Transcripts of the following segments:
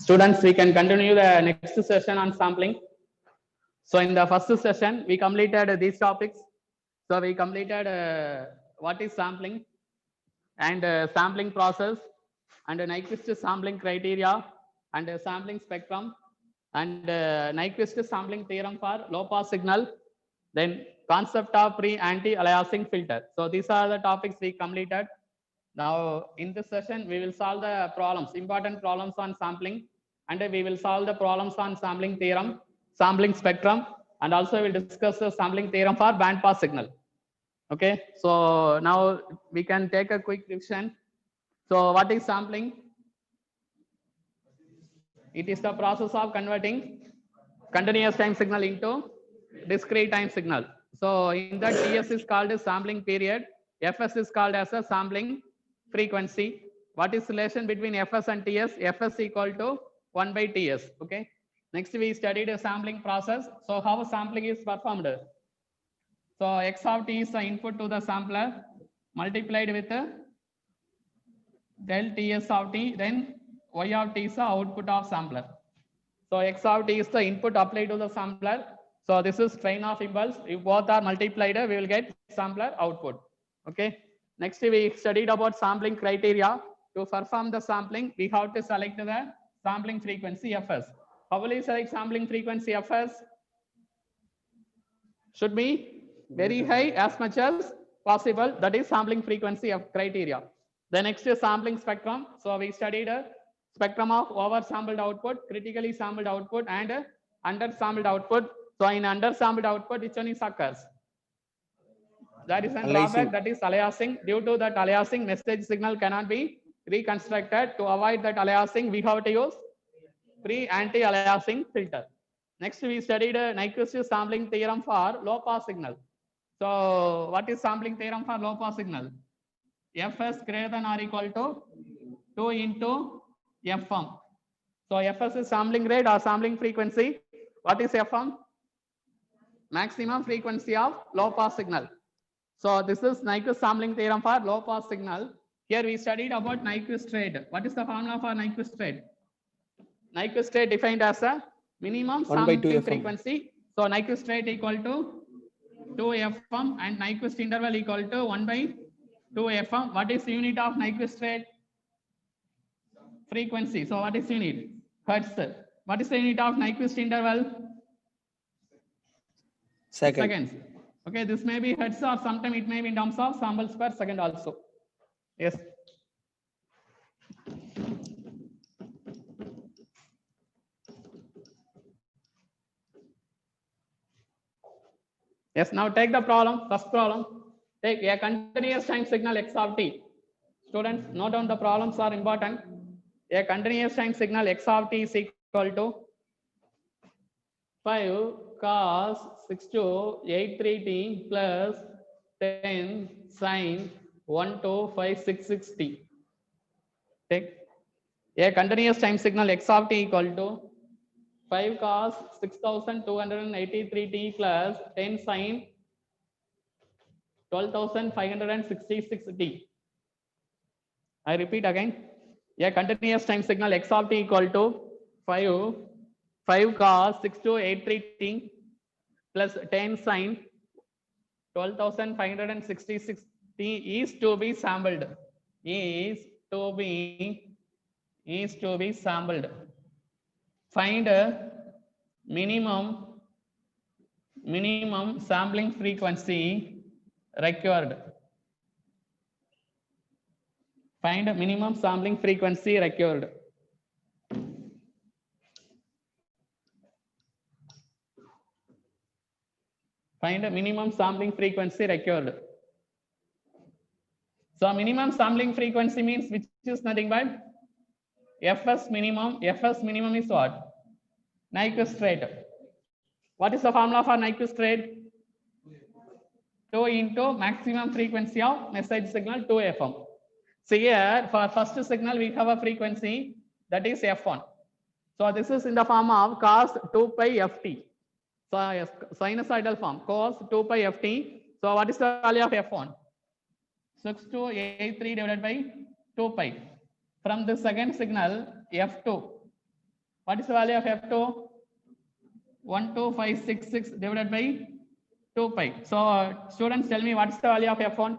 Students, we can continue the next session on sampling. So in the first session, we completed these topics. So we completed what is sampling and sampling process and Nyquist sampling criteria and sampling spectrum and Nyquist sampling theorem for low pass signal, then concept of pre-anti-aliasing filter. So these are the topics we completed. Now in this session, we will solve the problems, important problems on sampling, and we will solve the problems on sampling theorem, sampling spectrum, and also we will discuss the sampling theorem for band pass signal. Okay, so now we can take a quick revision. So what is sampling? It is the process of converting continuous time signal into discrete time signal. So in that TS is called a sampling period. Fs is called as a sampling frequency. What is relation between Fs and Ts? Fs equal to 1 by Ts. Okay. Next we studied a sampling process. So how sampling is performed? So x of t is the input to the sampler multiplied with del Ts of t, then y of t is the output of sampler. So x of t is the input applied to the sampler. So this is train of impulse. If both are multiplied, we will get sampler output. Okay. Next we studied about sampling criteria. To perform the sampling, we have to select the sampling frequency Fs. How will you select sampling frequency Fs? Should be very high as much as possible. That is sampling frequency of criteria. The next is sampling spectrum. So we studied a spectrum of oversampled output, critically sampled output, and undersampled output. So in undersampled output, which one is occurs? There is a drawback, that is aliasing. Due to that aliasing, message signal cannot be reconstructed. To avoid that aliasing, we have to use pre-anti-aliasing filter. Next, we studied a Nyquist sampling theorem for low pass signal. So what is sampling theorem for low pass signal? Fs greater than or equal to 2 into Fm. So Fs is sampling rate or sampling frequency. What is Fm? Maximum frequency of low pass signal. So this is Nyquist sampling theorem for low pass signal. Here we studied about Nyquist rate. What is the formula for Nyquist rate? Nyquist rate defined as a minimum sampling frequency. So Nyquist rate equal to 2 Fm and Nyquist interval equal to 1 by 2 Fm. What is unit of Nyquist rate? Frequency. So what is unit? Hertz. What is the unit of Nyquist interval? Seconds. Okay, this may be hertz or sometimes it may be in terms of samples per second also. Yes. Yes, now take the problem, first problem. Take a continuous time signal x of t. Students, note down the problems are important. A continuous time signal x of t is equal to 5 cos 6283t plus 10 sin 12566t. Take a continuous time signal x of t equal to 5 cos 6283t plus 10 sin 12566t. I repeat again. A continuous time signal x of t equal to 5 cos 6283t plus 10 sin 12566t is to be sampled. Is to be sampled. Find a minimum sampling frequency required. Find a minimum sampling frequency required. Find a minimum sampling frequency required. So minimum sampling frequency means which is nothing but Fs minimum. Fs minimum is what? Nyquist rate. What is the formula for Nyquist rate? 2 into maximum frequency of message signal 2 Fm. So here for first signal we have a frequency that is F1. So this is in the form of cos 2 pi ft. So sinusoidal form cos 2 pi ft. So what is the value of F1? 6283 divided by 2 pi. From the second signal F2. What is the value of f2? 12566 divided by 2 pi. So students, tell me what is the value of f1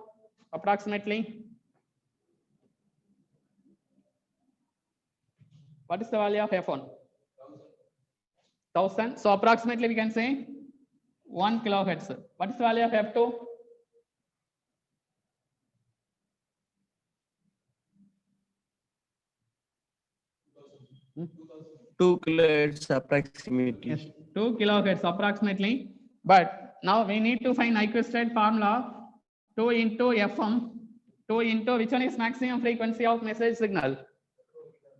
approximately? What is the value of f1? 1000. So approximately we can say 1 kilohertz. What is the value of f2? 2 kilohertz approximately. Yes, 2 kilohertz approximately. But now we need to find Nyquist formula. 2 into fm, 2 into which one is maximum frequency of message signal?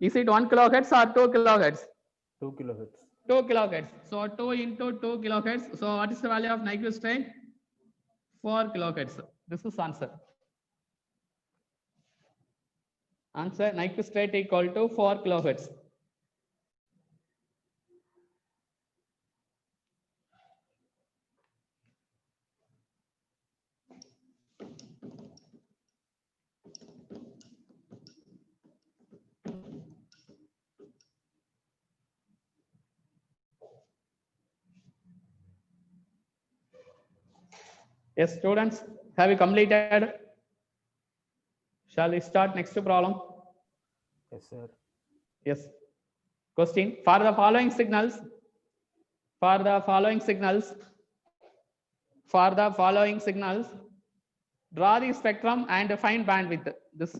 Is it 1 kilohertz or 2 kilohertz? 2 kilohertz. 2 kilohertz. So 2 into 2 kilohertz. So what is the value of Nyquist rate? 4 kilohertz. This is answer. Answer, Nyquist rate equal to 4 kilohertz. Yes, students, have you completed? Shall we start next problem? Yes, sir. Yes. Question, for the following signals, draw the spectrum and find bandwidth. This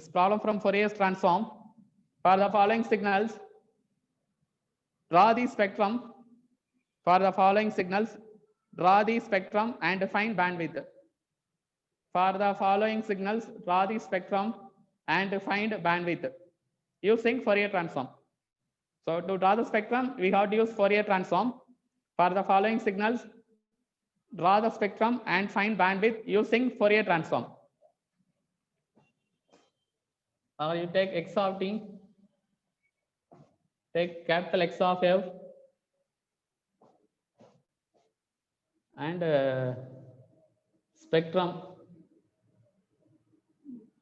problem from Fourier transform. For the following signals, draw the spectrum. For the following signals, draw the spectrum and find bandwidth. For the following signals, draw the spectrum and find bandwidth using Fourier transform. So to draw the spectrum, we have to use Fourier transform. For the following signals, draw the spectrum and find bandwidth using Fourier transform. You take x of t, take capital X of f, and spectrum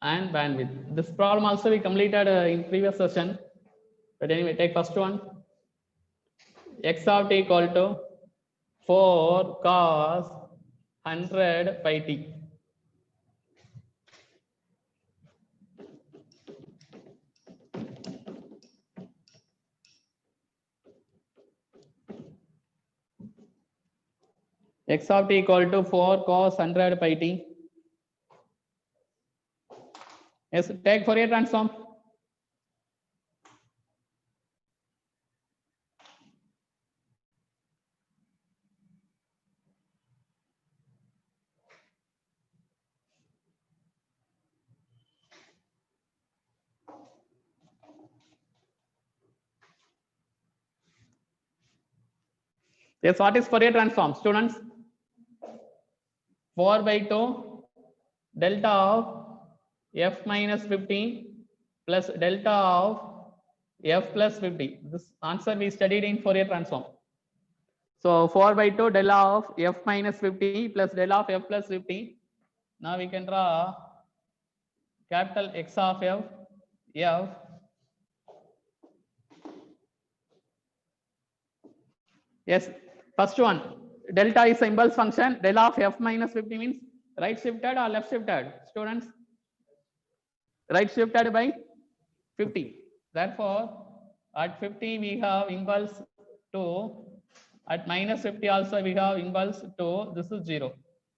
and bandwidth. This problem also we completed in previous session. But anyway, take first one. X of t equal to 4 cos 100 pi t. X of t equal to 4 cos 100 pi t. Yes, take Fourier transform. Yes, what is Fourier transform, students? 4 by 2 delta of f minus 15 plus delta of f plus 50. This answer we studied in Fourier transform. So 4 by 2 del of f minus 50 plus del of f plus 50. Now we can draw capital X of f. Yes, first one, delta is a impulse function. Del of f minus 50 means right shifted or left shifted, students? Right shifted by 50. Therefore, at 50 we have impulse 2. At minus 50 also we have impulse 2. This is 0.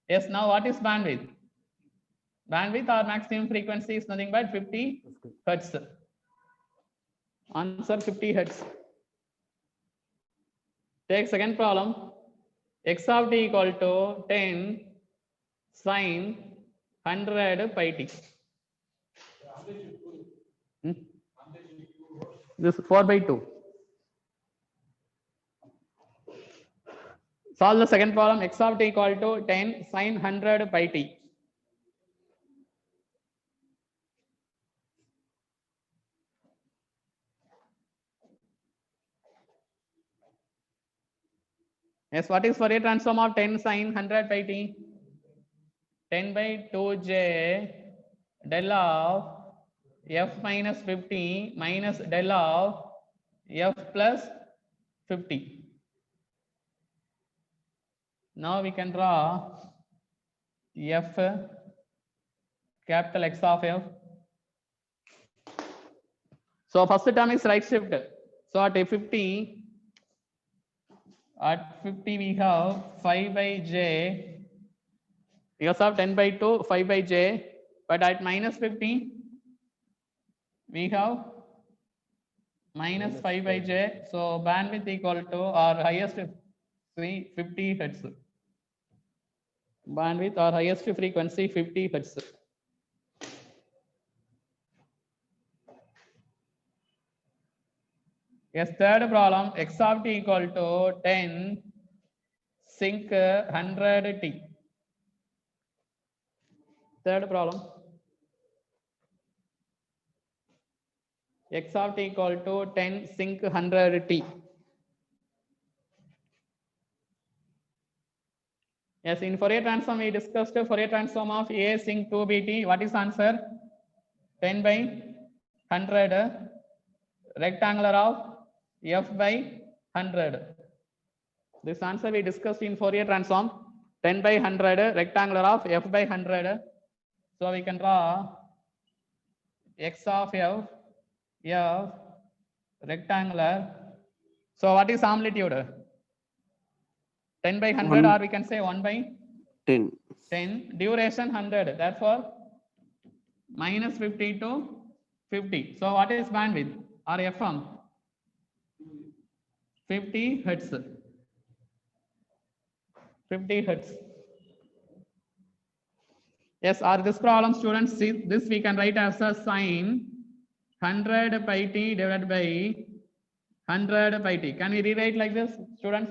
Yes, now what is bandwidth? Bandwidth or maximum frequency is nothing but 50 hertz. Answer 50 hertz. Take second problem. X of t equal to 10 sin 100 pi t. This 4 by 2. Solve the second problem. X of t equal to 10 sin 100 pi t. Yes, what is Fourier transform of 10 sin 100 pi t? 10 by 2j del of f minus 50 minus del of f plus 50. Now we can draw f capital X of f. So first term is right shift. So at 50 we have 5 by j because of 10 by 2 5 by j, but at minus 50 we have minus 5 by j. So bandwidth equal to our highest 50 hertz. Bandwidth or highest frequency 50 hertz. Yes, third problem, x of t equal to 10 sinc 100 t. Third problem, x of t equal to 10 sinc 100 t. Yes, in Fourier transform we discussed Fourier transform of a sinc 2 bt. What is answer? 10 by 100 rectangular of f by 100. This answer we discussed in Fourier transform. 10 by 100 rectangular of f by 100. So we can draw x of f rectangular. So what is amplitude? 10 by 100 or we can say 1 by 10. 10. Duration 100. Therefore minus 50 to 50. So what is bandwidth or FM? 50 hertz. 50 hertz. Yes, or this problem students, see this we can write as a sine 100 pi t divided by 100 pi t. Can we rewrite like this, students?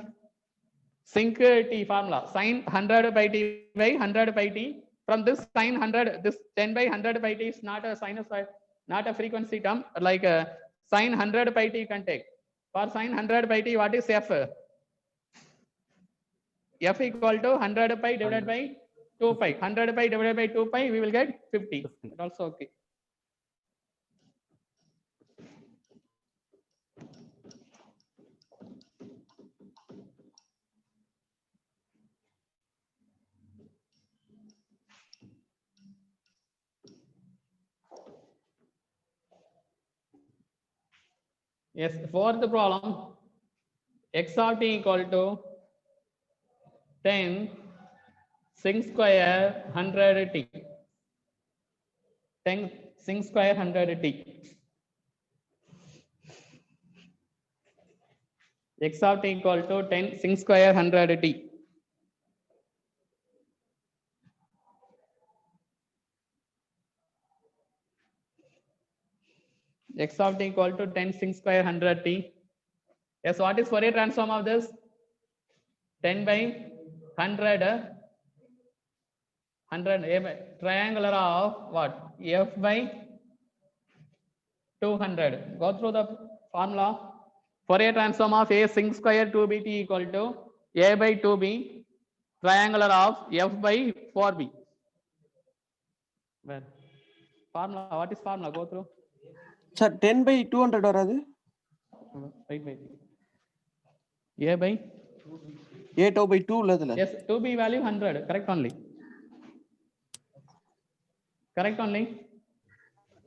Sinc t formula, sine 100 pi t by 100 pi t. From this sine 100, this 10 by 100 pi t is not a sinusoid, not a frequency term, like sine 100 pi t you can take. For sine 100 pi t, what is f? F equal to 100 pi divided by 2 pi. 100 pi divided by 2 pi, we will get 50. That also okay. Yes, fourth problem, x of t equal to 10 sin square 100 t. 10 sin square 100 t. X of t equal to 10 sin square 100 t. X of t equal to 10 sin square 100 t. Yes, what is Fourier transform of this? 10 by 100, 100 triangular of what? F by 200. Go through the formula. Fourier transform of a sin square 2bt equal to a by 2b triangular of f by 4b. Well, formula, what is formula? Go through. Sir, 10 by 200 varadu? Wait. A by? A tau by 2 ladala. Yes, 2b value 100. Correct only. Correct only.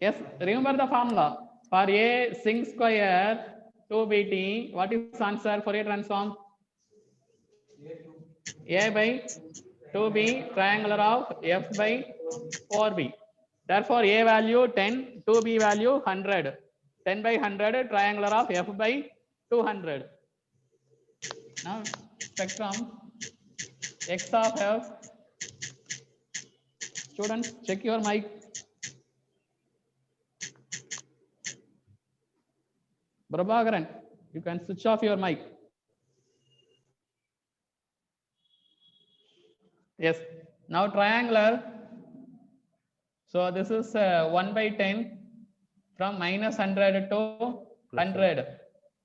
Yes, remember the formula. For a sin square 2bt, what is answer for a transform? A by 2b triangular of f by 4b. Therefore, a value 10, 2b value 100. 10 by 100 triangular of f by 200. Now, spectrum x of f. Students, check your mic. Prabhakaran, you can switch off your mic. Yes, now triangular. So this is 1 by 10 from minus 100 to 100.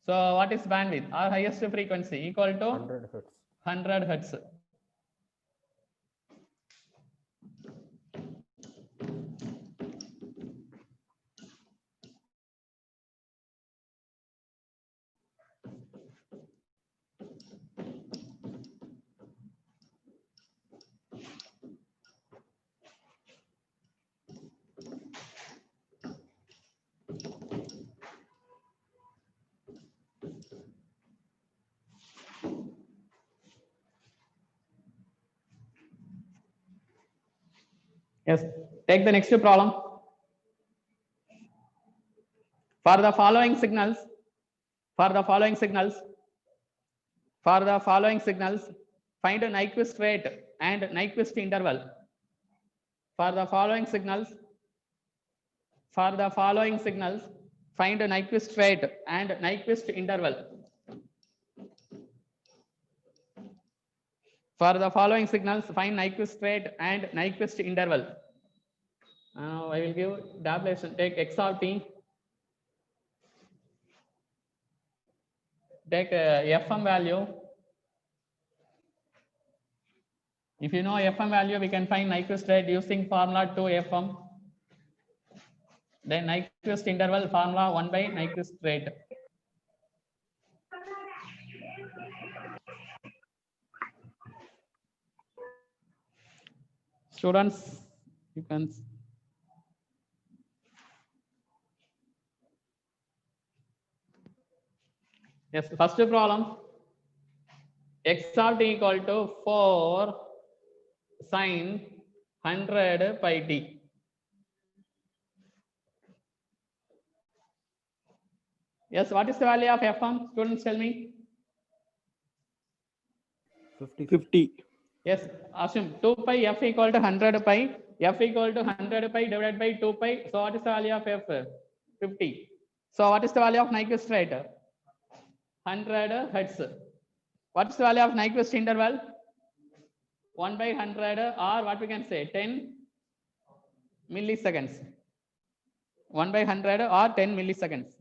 So what is bandwidth? Our highest frequency equal to 100 hertz. 100 hertz. Yes, take the next problem. For the following signals, find a Nyquist rate and Nyquist interval. For the following signals, find a Nyquist rate and Nyquist interval. For the following signals, find Nyquist rate and Nyquist interval. Now I will give tabulation. Take x of t. Take Fm value. If you know Fm value, we can find Nyquist rate using formula 2Fm. Then Nyquist interval formula 1 by Nyquist rate. Students, you can. Yes, first problem. X of t equal to 4 sin 100 pi t. Yes, what is the value of Fm? Students, tell me. 50. Yes, assume 2 pi f equal to 100 pi, f equal to 100 pi divided by 2 pi. So what is the value of f? 50. So what is the value of Nyquist rate? 100 hertz. What is the value of Nyquist interval? 1 by 100, or what we can say 10 milliseconds. 1 by 100 or 10 milliseconds.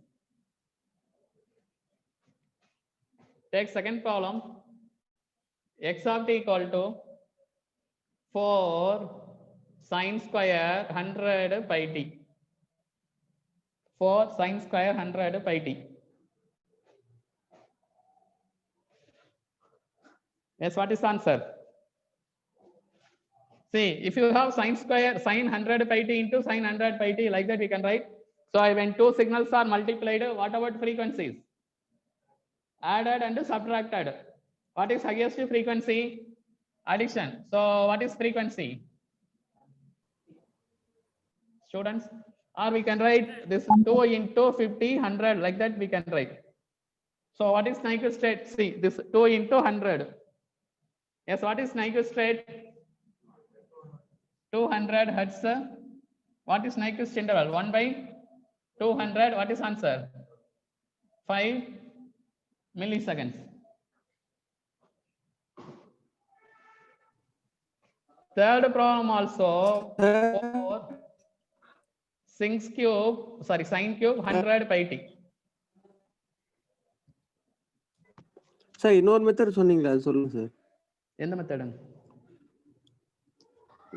Take second problem. X of t equal to 4 sin square 100 pi t. 4 sin square 100 pi t. Yes, what is the answer? See, if you have sin 100 pi t into sin 100 pi t, like that we can write. So when two signals are multiplied, what about frequencies? Added and subtracted. What is highest frequency? Addition. So what is frequency? Students, or we can write this 2 into 50, 100, like that we can write. So what is Nyquist rate? See, this 2 into 100. Yes, what is Nyquist rate? 200 hertz. What is Nyquist interval? 1 by 200. What is answer? 5 milliseconds. Third problem also 4 sin cube 100 pi t. Sir இன்னொரு method சொன்னீங்களா அது சொல்லுங்க sir. எந்த method?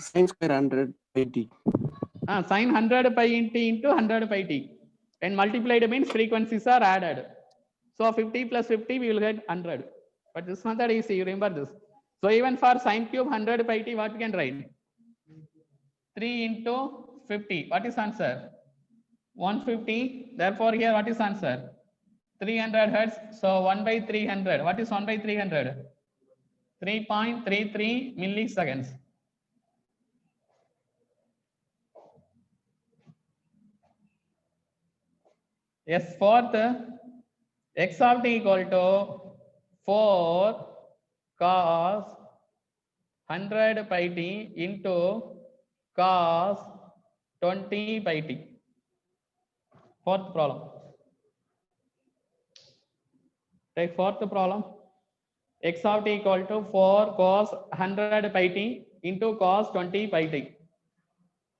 sin square 100 pi t. Sin 100 pi into 100 pi t. And multiplied means frequencies are added. So 50 plus 50 we will get 100. But this method is easy, you remember this. So even for sin cube 100 pi t, what we can write? 3 into 50. What is answer? 150. Therefore here what is answer? 300 hertz. So 1 by 300. What is 1 by 300? 3.33 milliseconds. Yes, fourth, x of t equal to 4 cos 100 pi t into cos 20 pi t. Fourth problem. Take fourth problem. X of t equal to 4 cos 100 pi t into cos 20 pi t.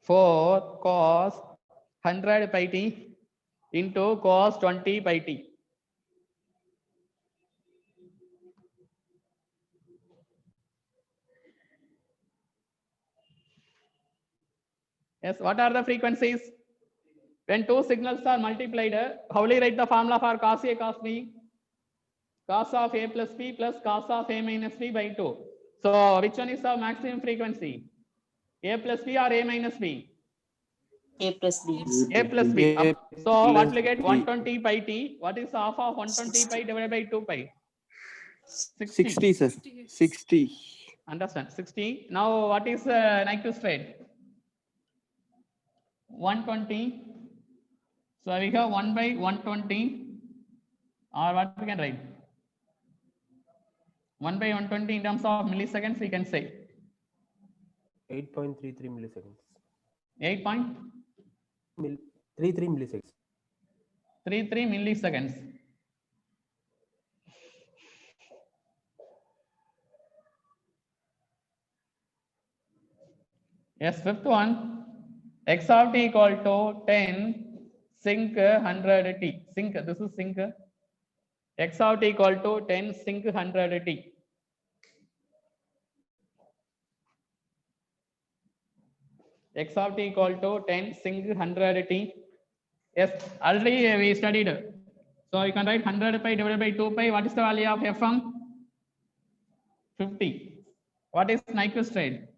4 cos 100 pi t into cos 20 pi t. Yes, what are the frequencies? When two signals are multiplied, how will you write the formula for cos A cos B? Cos of A plus B plus cos of A minus B by 2. So which one is the maximum frequency? A plus B or A minus B? A plus B. A plus B. A So what will you get? plus B. 120 pi t. What is half of 120 pi divided by 2 pi? 60 sir. 60. Understand? 60. Now what is Nyquist rate? 120. So we have 1 by 120, or what we can write? 1 by 120 in terms of milliseconds, we can say 8.33 milliseconds. 8.33 milliseconds. milliseconds. Yes, fifth one, x of t equal to 10 sinc 100 t. Sinc, this is sinc. X of t equal to 10 sinc 100 t. X of t equal to 10 sinc 100 t. Yes, already we studied. So you can write 100 pi divided by 2 pi. What is the value of Fm? 50. What is Nyquist rate?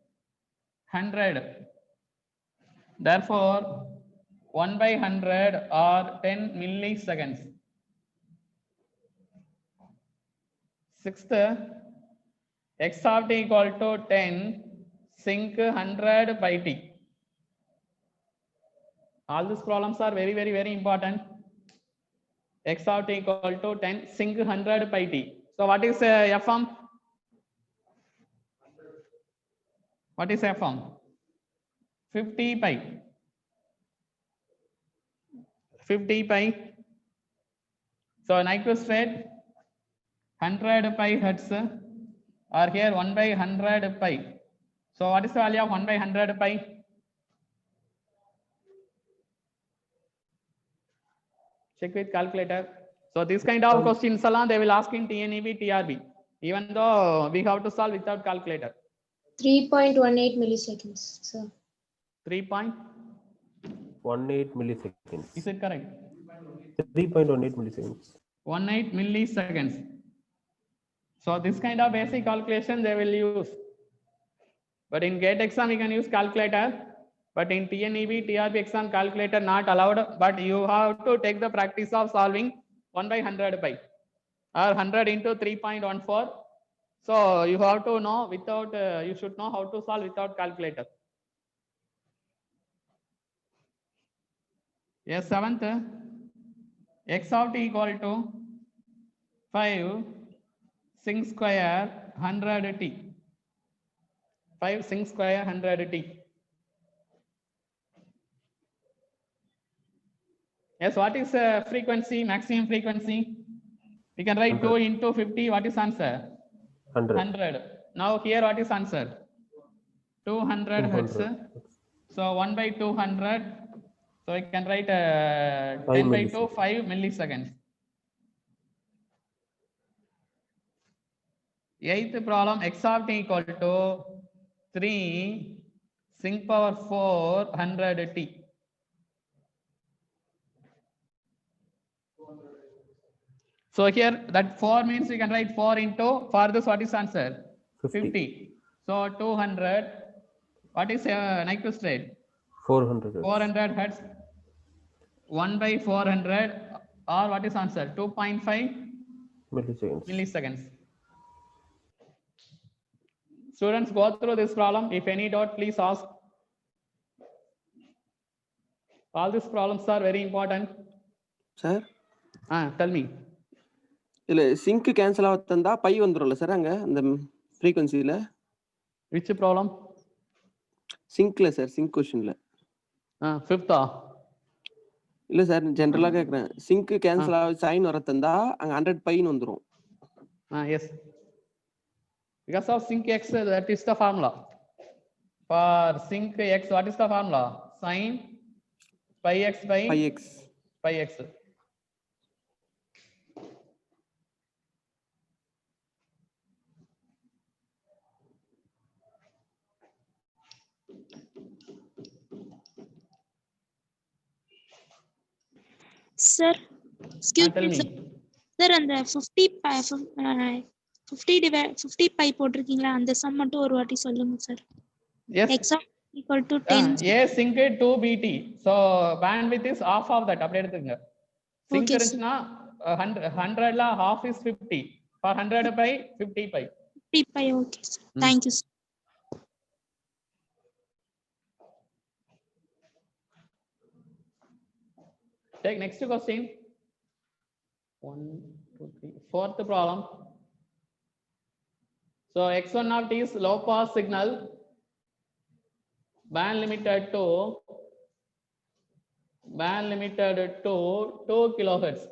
100. Therefore, 1 by 100 or 10 milliseconds. Sixth, x of t equal to 10 sinc 100 by t. All these problems are very important. X of t equal to 10 sinc 100 by t. So what is Fm? What is Fm? 50 pi. 50 pi. So Nyquist rate 100 pi hertz, or here 1 by 100 pi. So what is the value of 1 by 100 pi? Check with calculator. So this kind of questions they will ask in TNEB, TRB, even though we have to solve without calculator. 3.18 milliseconds, sir. 3.18 milliseconds. Is it correct? 3.18 milliseconds. 18 milliseconds. So this kind of basic calculation they will use. But in GATE exam you can use calculator. But in TNEB, TRB exam, calculator not allowed. But you have to take the practice of solving 1 by 100 pi or 100 into 3.14. So you have to know without, you should know how to solve without calculator. Yes, seventh, x of t equal to 5 sinc square 100 t. 5 sinc square 100 t. Yes, what is frequency, maximum frequency? We can write 2 into 50. What is answer? 100. Now here what is answer? 200 hertz. So 1 by 200. So we can write 10 by 2, 5 milliseconds. Eighth problem, x of t equal to 3 sinc power 4 100 t. So here that 4 means we can write 4 into, for this what is answer? 50. So 200. What is Nyquist rate? 400. 400 hertz. 1 by 400, or what is answer? 2.5 milliseconds. Students, go through this problem. If any doubt, please ask. All these problems are very important. Sir? Tell me. இல்ல sinc cancel ஆகுதா pi வந்துரும்ல sir அங்க அந்த ஃப்ரீக்வன்சில? Which problem? சிங்க்ல sir, sinc क्वेश्चनல. Fifth. இல்ல sir, ஜெனரலா கேக்குறேன். சிங்க் கேன்சல் ஆகி சைன் வரதா அங்க 100 பைன்னு வந்துரும். Yes. Because of sinc x, that is the formula. For sinc x, what is the formula? Sin pi x by pi x. Sir, excuse Tell me. me. Sir, and the 50 pi போட்டிருக்கீங்களா அந்த some மட்டும் ஒரு வாட்டி சொல்லுங்க sir. Yes. X equal to 10. A sync 2 BT. So bandwidth is half of that. அப்படியே எடுத்துங்க. Sync இருந்துச்சுன்னா 100ல half is 50. For 100 pi 50 pi. 50 pi, okay sir. Thank you sir. Take next question. 1, 2, 3. Fourth problem. So x1 of t is low pass signal, band limited to 2 kilohertz.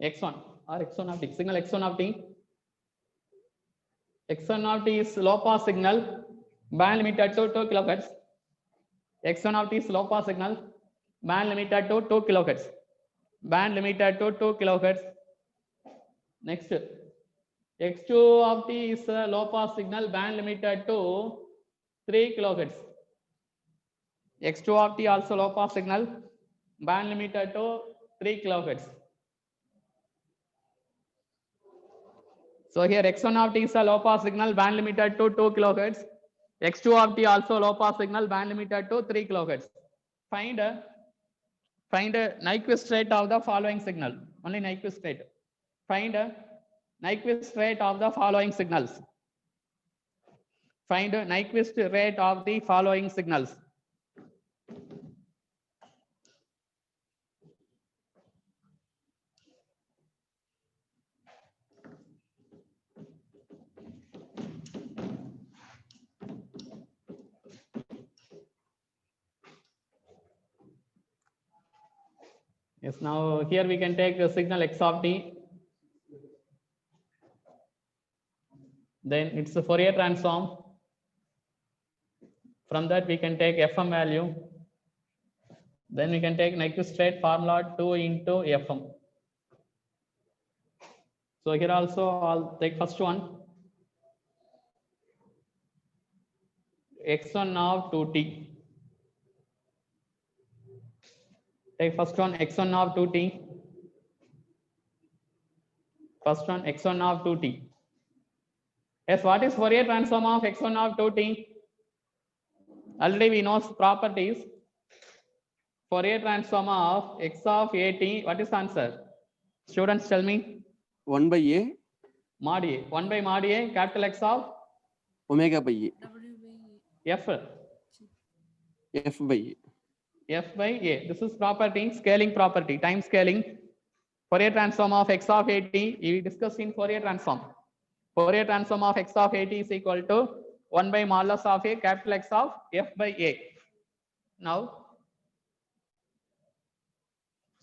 X1 or x1 of t, signal x1 of t. X1 of t is low pass signal, band limited to 2 kilohertz. X1 of t is low pass signal, band limited to 2 kilohertz. Band limited to 2 kilohertz. Next, x2 of t is a low pass signal, band limited to 3 kilohertz. X2 of t also low pass signal, band limited to 3 kilohertz. So here x1 of t is a low pass signal, band limited to 2 kilohertz. X2 of t also low pass signal, band limited to 3 kilohertz. Find a Nyquist rate of the following signal. Only Nyquist rate. Find a Nyquist rate of the following signals. Find a Nyquist rate of the following signals. Yes, now here we can take the signal x of t. Then it's a Fourier transform. From that we can take fm value. Then we can take Nyquist rate formula 2 into fm. So here also I'll take first one. x1 of 2t. Take first one x1 of 2t. First one x1 of 2t. Yes, what is Fourier transform of x1 of 2t? Already we know properties. Fourier transform of x of at. What is the answer? Students tell me. 1 by a Mod a. 1 by mod a, capital X of omega by a f. f by a. F by a. This is property, scaling property, time scaling. Fourier transform of x of at. We discussed in Fourier transform. Fourier transform of x of at is equal to 1 by modulus of a, capital X of f by a. Now,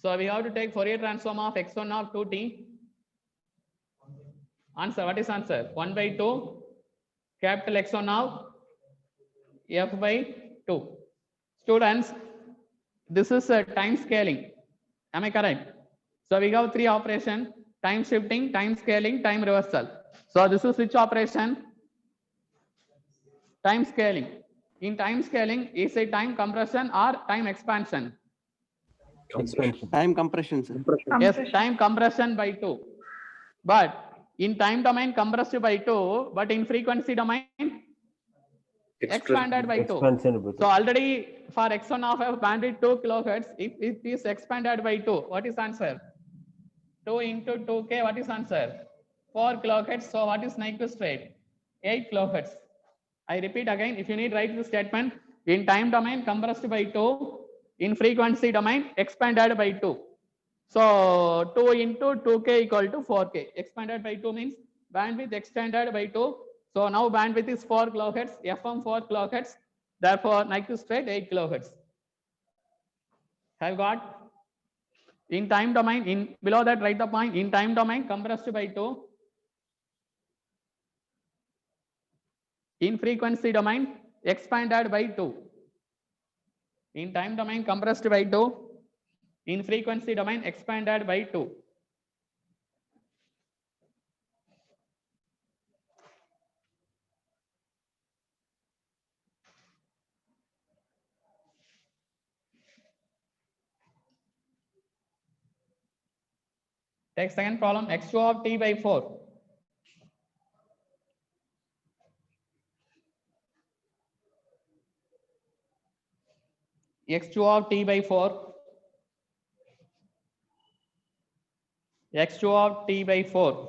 so we have to take Fourier transform of x1 of 2t. Answer, what is answer? 1 by 2, capital X1 of f by 2. Students, this is a time scaling. Am I correct? So we have 3 operations: time shifting, time scaling, time reversal. So this is which operation? Time scaling. In time scaling, is it time compression or time expansion? Expansion. Time compression, sir. Yes, time compression by 2. But in time domain compressed by 2, but in frequency domain expanded by 2. Expansion. So already for x1 of f bandwidth 2 kilohertz, if it is expanded by 2, what is answer? 2 into 2k, what is answer? 4 kilohertz. So what is Nyquist rate? 8 kilohertz. I repeat again, if you need, write the statement. In time domain compressed by 2, in frequency domain expanded by 2. So 2 into 2k equal to 4k. Expanded by 2 means bandwidth extended by 2. So now bandwidth is 4 kilohertz, FM 4 kilohertz. Therefore, Nyquist rate 8 kilohertz. Have got? In time domain, in below that write the point. In time domain compressed by 2. In frequency domain expanded by 2. In time domain compressed by 2. In frequency domain expanded by 2. Take second problem, x2 of t by 4. x2 of t by 4. x2 of t by 4.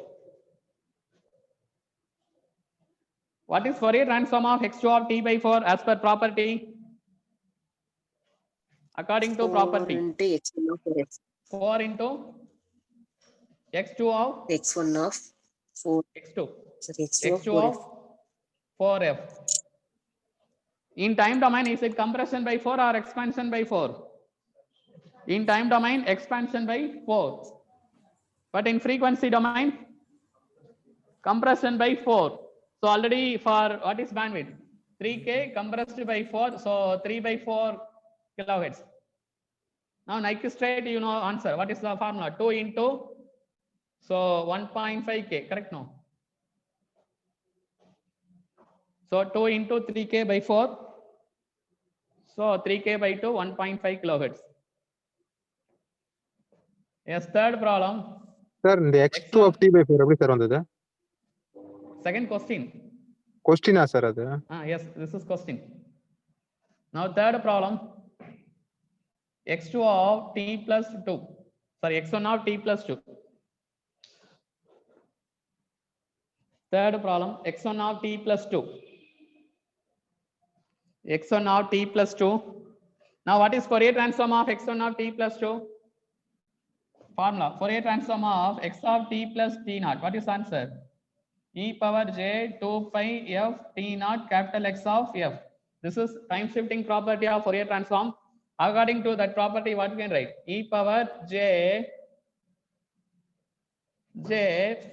What is Fourier transform of x2 of t by 4 as per property? according to 4 property. into x1 of 4x. 4 into x2 of x1 of 4. x2. Sorry, x2 of x2 4x. of 4f. In time domain, is it compression by 4 or expansion by 4? In time domain, expansion by 4. But in frequency domain, compression by 4. So already for what is bandwidth? 3K compressed by 4. So 3 by 4 kilohertz. Now Nyquist, you know answer. What is the formula? 2 into, so 1.5K, correct now? So 2 into 3K by 4. So 3K by 2, 1.5 kilohertz. Yes, third problem. Sir, in the x2 of t by 4 எப்படி sir வந்தது? Second question. கொஸ்டினா sir அது? Yes, this is question. Now third problem. x2 of t plus 2. Sorry, x1 of t plus 2. Third problem, x1 of t plus 2. x1 of t plus 2. Now what is Fourier transform of x1 of t plus 2? Formula, Fourier transform of x of t plus t naught. What is answer? E power j 2 pi f t naught capital X of f. This is time shifting property of Fourier transform. According to that property, what we can write? E power j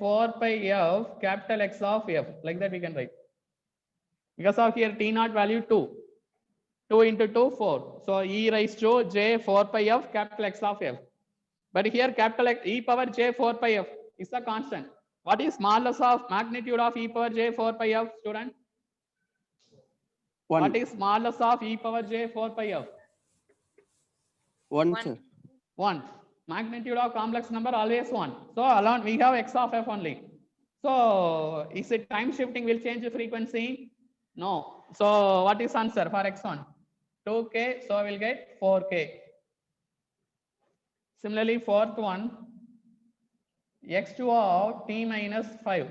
4 pi f capital X of f. Like that we can write. Because of here t naught value 2. 2 into 2, 4. So e raised to j 4 pi f capital X of f. But here capital X, e power j 4 pi f is a constant. What is modulus of magnitude of e power j 4 pi f, student? 1. What is modulus of e power j 4 pi f? 1, sir. 1. Magnitude of complex number always 1. So alone we have x of f only. So is it time shifting will change the frequency? No. So what is answer for x1? 2k. So we'll get 4k. Similarly, fourth one, x2 of t minus 5.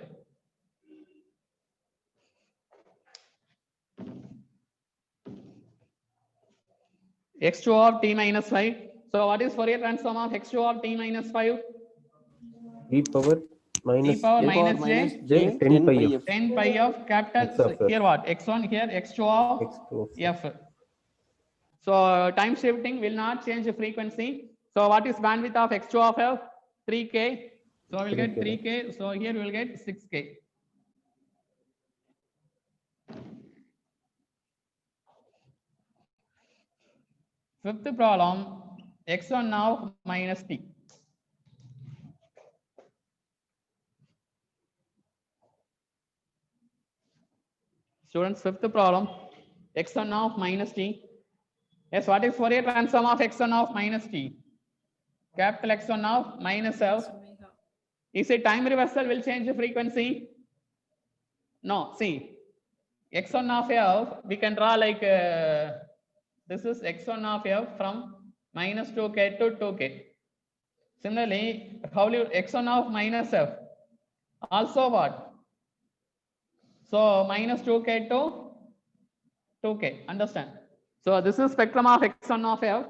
x2 of t minus 5. So what is Fourier transform of x2 of t minus 5? E power minus E power E power minus minus j j 10 pi f. 10 pi of capital. X of f. Here what? x1 here, x2 of X2 of f. So time shifting will not change the frequency. So what is bandwidth of x2 of f? 3k. So we'll get 3k. So here we'll get 6k. Fifth problem, x1 now minus t. Students, fifth problem, x1 of minus t. Yes, what is Fourier transform of x1 of minus t? Capital X1 of minus f. Is it time reversal will change the frequency? No, see, x1 of f, we can draw like, this is x1 of f from minus 2k to 2k. Similarly, how will x1 of minus f? Also what? So minus 2k to 2k, understand? So this is spectrum of x1 of f.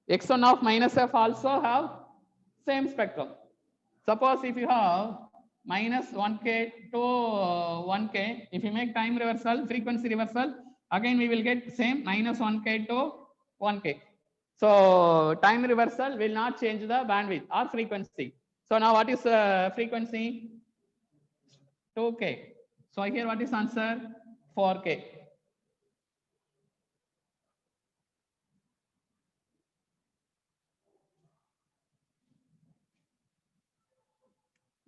x1 of minus f also have same spectrum. Suppose if you have minus 1k to 1k, if you make time reversal, frequency reversal, again we will get same minus 1k to 1k. So time reversal will not change the bandwidth or frequency. So now what is frequency? 2k. So here what is answer? 4k.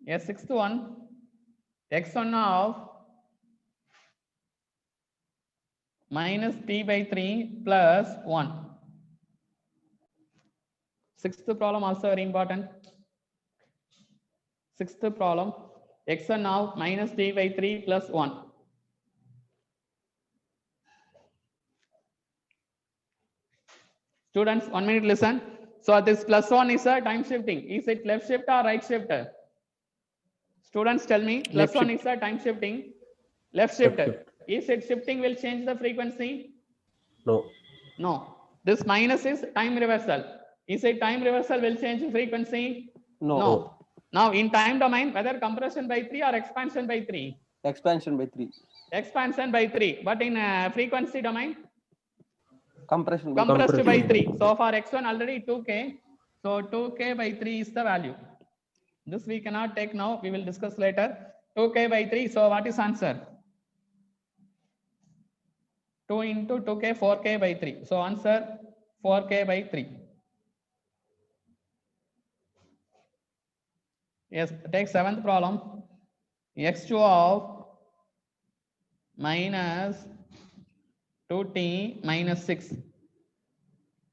Yes, sixth one, x1 of minus t by 3 plus 1. Sixth problem also very important. Sixth problem, x1 of minus t by 3 plus 1. Students, 1 minute listen. So this plus 1 is a time shifting. Is it left shift or right shift? Students, tell me, plus 1 is a time shifting. Left shift. shift. Is it shifting will change the frequency? No. No. This minus is time reversal. Is it time reversal will change frequency? No. Now in time domain, whether compression by 3 or expansion by 3? Expansion by 3. Expansion by 3. But in frequency domain? Compression by Compressed by 3. So for x1 already 2k. So 2k by 3 is the value. This we cannot take now. We will discuss later. 2k by 3. So what is answer? 2 into 2k, 4k by 3. So answer 4k by 3. Yes, take 7th problem. X2 of minus 2t minus 6.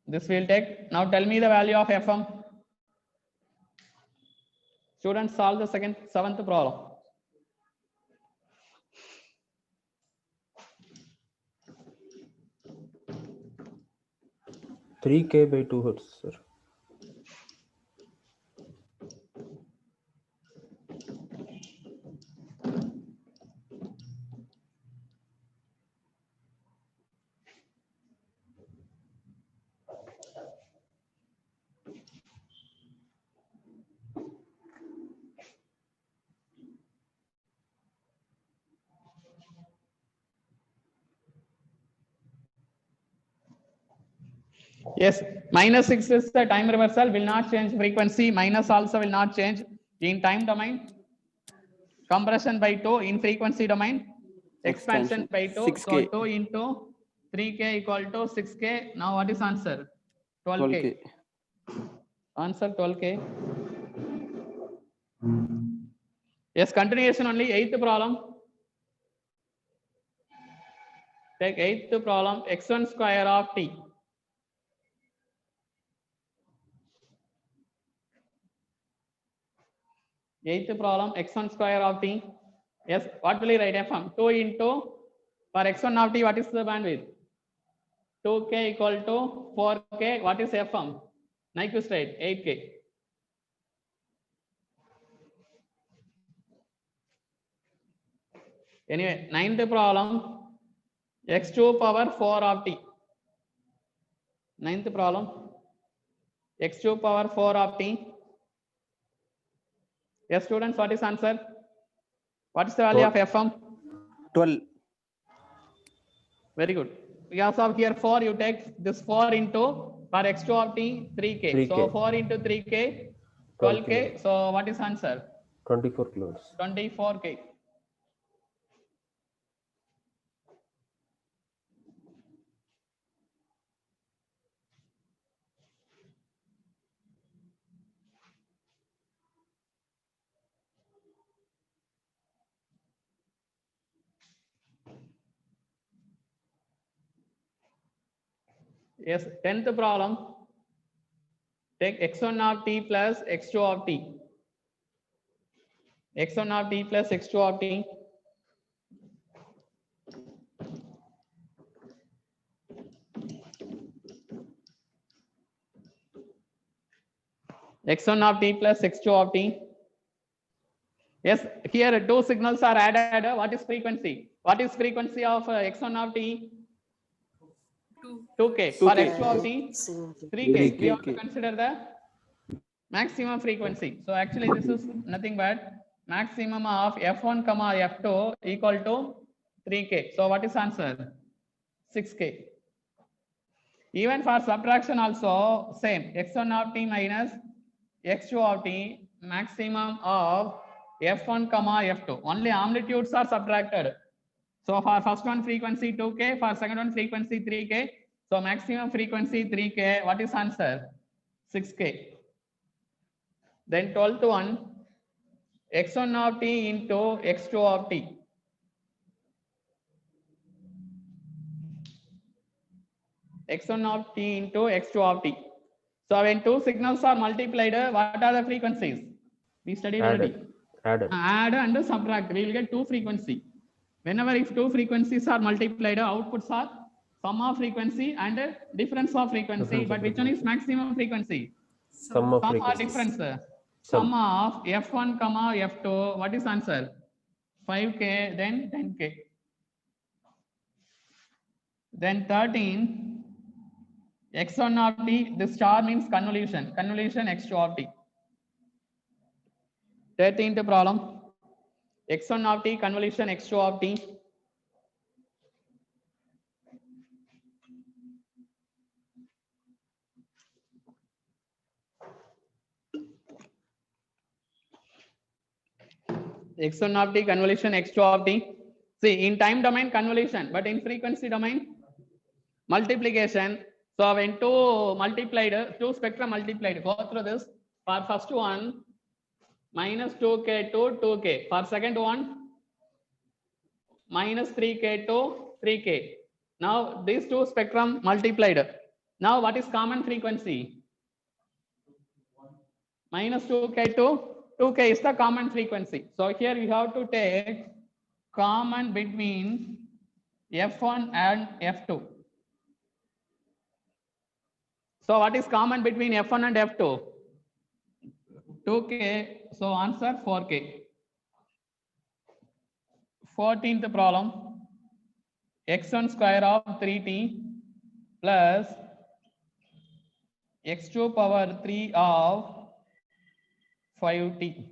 This will take. Now tell me the value of Fm. Students, solve the 7th problem. 3k by 2 hertz, sir. Yes, minus 6 is the time reversal, will not change frequency. Minus also will not change in time domain. Compression by 2 in frequency domain. Expansion by 2. 6K. So 2 into 3k equal to 6k. Now what is answer? 12k. Answer 12k. Yes, continuation only. 8th problem. Take 8th problem. X1 square of t. Eighth problem, x1 square of t. Yes, what will you write? Fm 2 into, for x1 of t, what is the bandwidth? 2k equal to 4k. What is Fm? Nyquist rate 8k. Anyway, 9th problem, x2 power 4 of t. 9th problem, x2 power 4 of t. Yes, students, what is answer? What is the value of Fm? 12. Very good. Because of here 4, you take this 4 into, for x2 of t, 3k. So 4 into 3k, 12k. So what is answer? 24 kilohertz. 24k. Yes, 10th problem. Take x1 of t plus x2 of t. x1 of t plus x2 of t. x1 of t plus x2 of t. Yes, here 2 signals are added. What is frequency? What is frequency of x1 of t? 2k. For x2 of t, 3k. We have to consider the maximum frequency. So actually this is nothing but maximum of f1 comma f2 equal to 3k. So what is answer? 6k. Even for subtraction also same. x1 of t minus x2 of t, maximum of f1 comma f2. Only amplitudes are subtracted. So for first one frequency 2k, for second one frequency 3k. So maximum frequency 3k. What is answer? 6k. Then 12th one, x1 of t into x2 of t. x1 of t into x2 of t. So when two signals are multiplied, what are the frequencies? We studied already. Add and subtract. We will get two frequency. Whenever if two frequencies are multiplied, outputs are sum of frequency and difference of frequency. But which one is maximum frequency? Sum of Sum or frequency. difference? Sum of f1 comma f2. What is answer? 5k, then 10k. Then 13. x1 of t, this star means convolution, convolution x2 of t. 13th problem, x1 of t convolution x2 of t. x1 of t convolution x2 of t. See, in time domain convolution, but in frequency domain multiplication. So when two spectra multiplied, go through this. For first one, minus 2k to 2k. For second one, minus 3k to 3k. Now these two spectrum multiplied. Now what is common frequency? Minus 2k to 2k is the common frequency. So here you have to take common between f1 and f2. So what is common between f1 and f2? 2k. So answer 4k. 14th problem, x1 square of 3t plus x2 power 3 of 5t.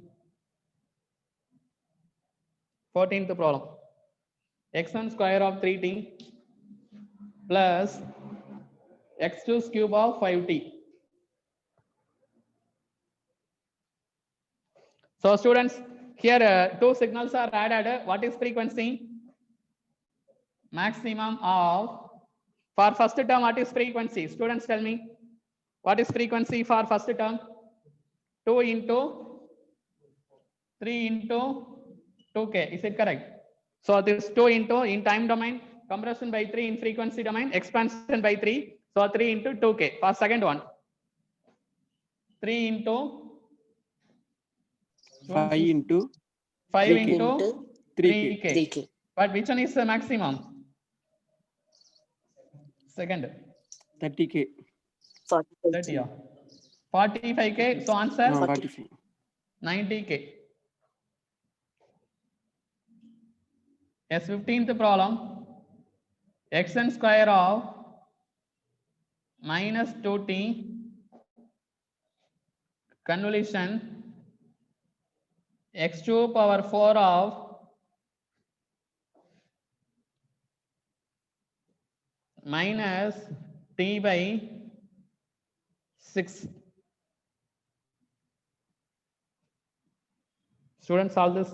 14th problem, x1 square of 3t plus x2 cube of 5t. So students, here two signals are added. What is frequency? Maximum of, for first term, what is frequency? Students tell me, what is frequency for first term? 2 into 3 into 2k, is it correct? So this 2 into, in time domain, compression by 3, in frequency domain, expansion by 3. So 3 into 2k for second one. 3 into 5 into 5 3K. into 3K. 3k. But which one is the maximum? Second. 30K. 30, yeah. 45k. So answer 45. 90k. Yes, 15th problem. xn square of minus 2t convolution x2 power 4 of minus t by 6. Students, solve this.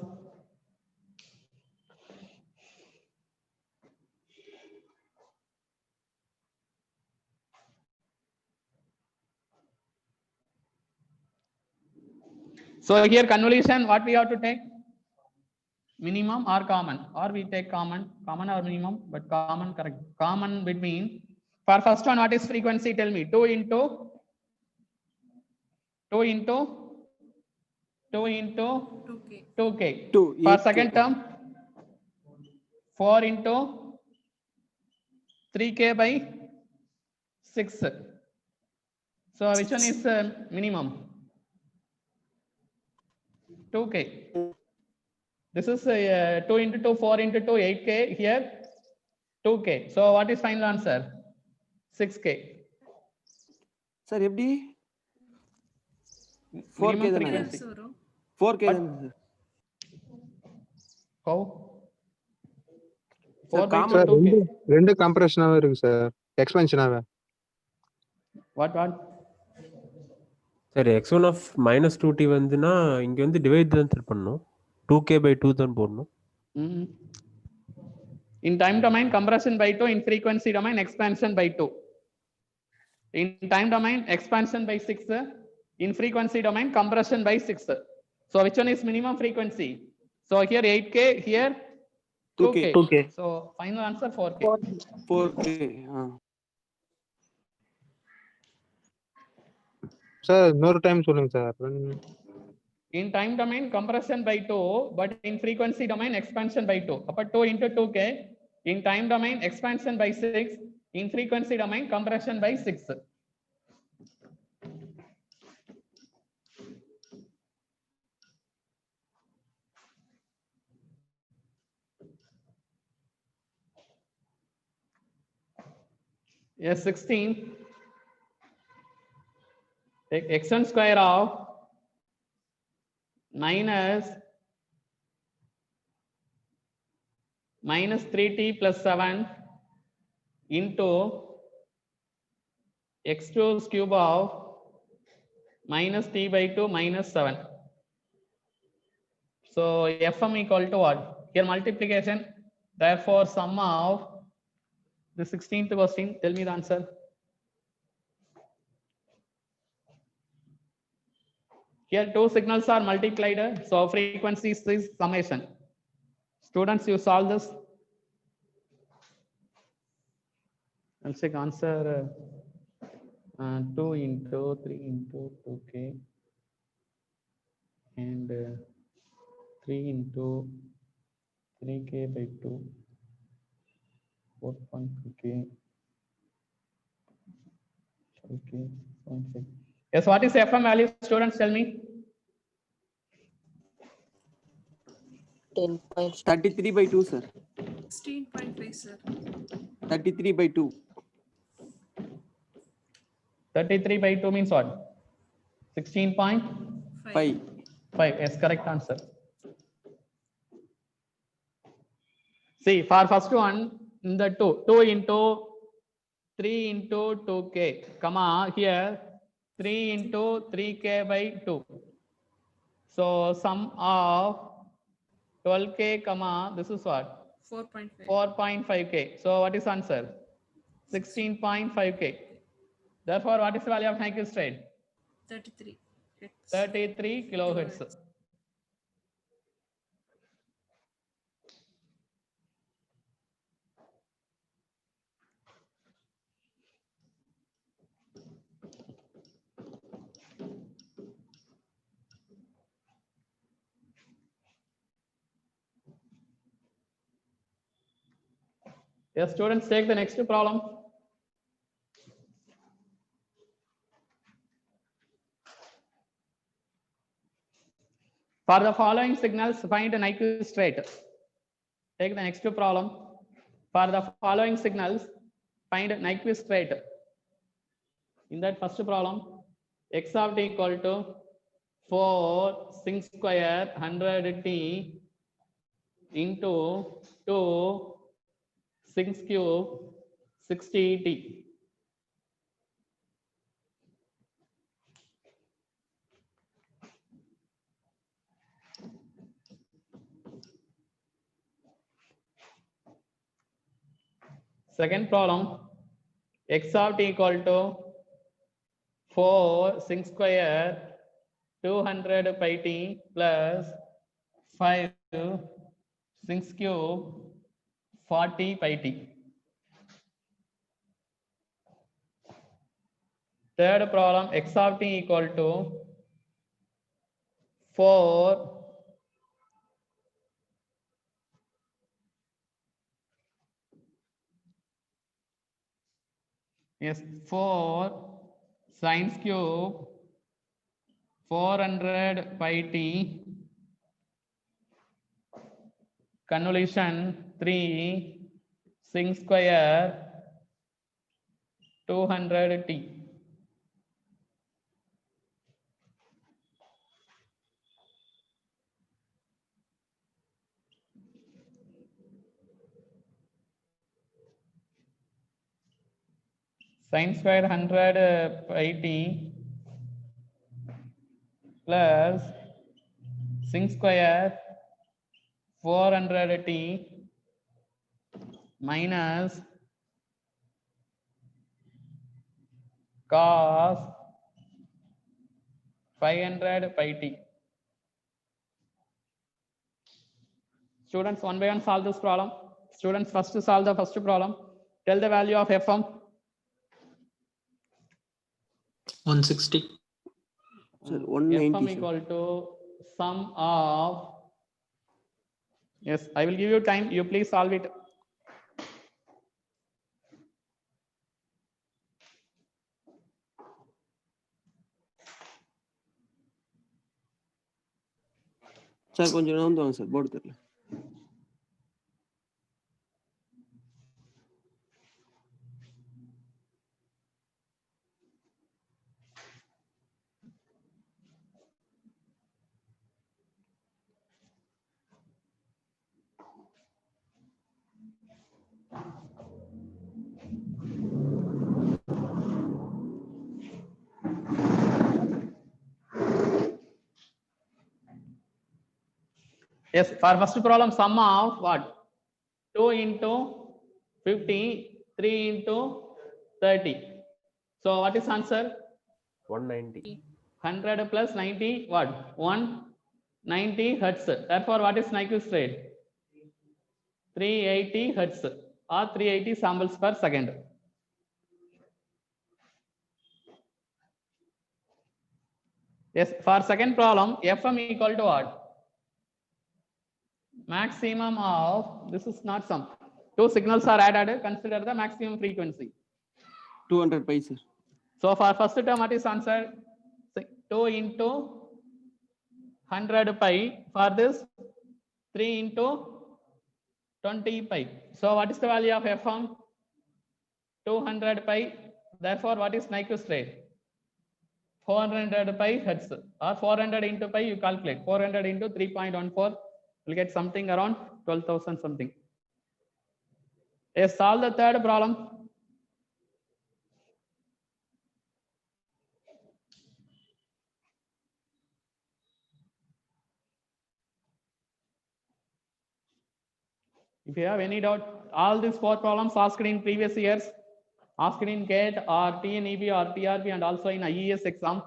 So here convolution, what we have to take? Minimum or common, or we take common or minimum, but common, correct. Common between, for first one, what is frequency? Tell me. 2 into 2k. 2, For 8K. second term, 4 into 3k by 6. So which one is minimum? 2k. This is 2 into 2, 4 into 2, 8k. Here 2k. So what is final answer? 6k. Sir, எப்படி 4K Minimum தானே? frequency. 4K But- தானே sir? How? Sir, 4 by common- sir 2k. ரெண்டு கம்ப்ரஷனாவே இருக்கு sir, எக்ஸ்பென்ஷனாவே. What? சரி x1 of minus 2t வந்துன்னா இங்க வந்து divide தான் சார் பண்ணணும். 2k by 2 தான் போடணும். In time domain, compression by 2. In frequency domain, expansion by 2. In time domain, expansion by 6. In frequency domain, compression by 6. So which one is minimum frequency? So here 8k, here 2k. 2K. So final answer 4k. 4K. Sir இன்னொரு time சொல்லுங்க sir. In time domain, compression by 2, but in frequency domain, expansion by 2. Upper 2 into 2k. In time domain, expansion by 6. In frequency domain, compression by 6. Yes, 16. take x1 square of minus 3t plus 7 into x2's cube of minus t by 2 minus 7. So Fm equal to what? Here multiplication. Therefore, sum of the 16th question. Tell me the answer. Here two signals are multiplied. So frequency is summation. Students, you solve this. I'll check answer 2 into 3 into 2k and 3 into 3k by 2 4.2k. Okay, 0.6. Yes, what is Fm value? Students, tell me. 10.5. 33 by 2, sir. 16.5, sir. 33 by 2. 33 by 2 means what? 16.5. 5. Yes, correct answer. See, for first one, in the 2 into 3 into 2k, comma, here 3 into 3k by 2. So sum of 12k, comma, this is what? 4.5. 4.5k. So what is answer? 16.5k. Therefore, what is the value of Nyquist rate? 33. 33 kilohertz. Yes, students, take the next problem. For the following signals, find a Nyquist rate. Take the next problem. For the following signals, find a Nyquist rate. In that first problem, x of t equal to 4 sin square 100t into 2 sin cube 60t. Second problem, x of t equal to 4 sin square 200 pi t plus 5 sin cube 40 pi t. Third problem, x of t equal to 4 sin cube 400 pi t convolution 3 sin square 200 t. Sin square 100 pi t plus sin square 400 t minus cos 500 pi t. Students, one by one solve this problem. Students, first solve the first problem. Tell the value of Fm. 160. Sir, Fm 190. Sir. equal to sum of, yes, I will give you time, you please solve it. Sir கொஞ்சம் நவுந்து வாங்க sir, board தெரியல. Yes, for first problem, sum of what? 2 into 50, 3 into 30. So what is answer? 190. 100 plus 90, what? 190 hertz. Therefore, what is Nyquist rate? 380 hertz or 380 samples per second. Yes, for second problem, Fm equal to what? Maximum of, this is not sum. Two signals are added, consider the maximum frequency. 200 pi, sir. So for first term, what is answer? 2 into 100 pi. For this, 3 into 20 pi. So what is the value of Fm? 200 pi. Therefore, what is Nyquist rate? 400 pi hertz, or 400 into pi, you calculate. 400 into 3.14, you'll get something around 12,000 something. Yes, solve the third problem. If you have any doubt, all these 4 problems asked in previous years, asked in GATE or TNEB or TRB and also in IES exam.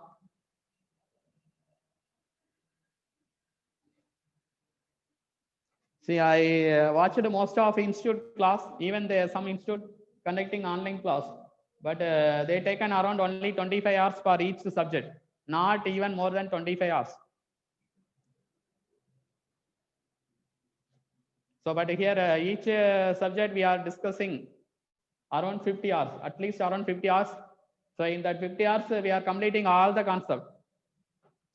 See, I watched most of institute class, even there some institute conducting online class, but they taken around only 25 hours for each subject, not even more than 25 hours. So, but here each subject we are discussing around 50 hours, at least around 50 hours. So in that 50 hours, we are completing all the concept.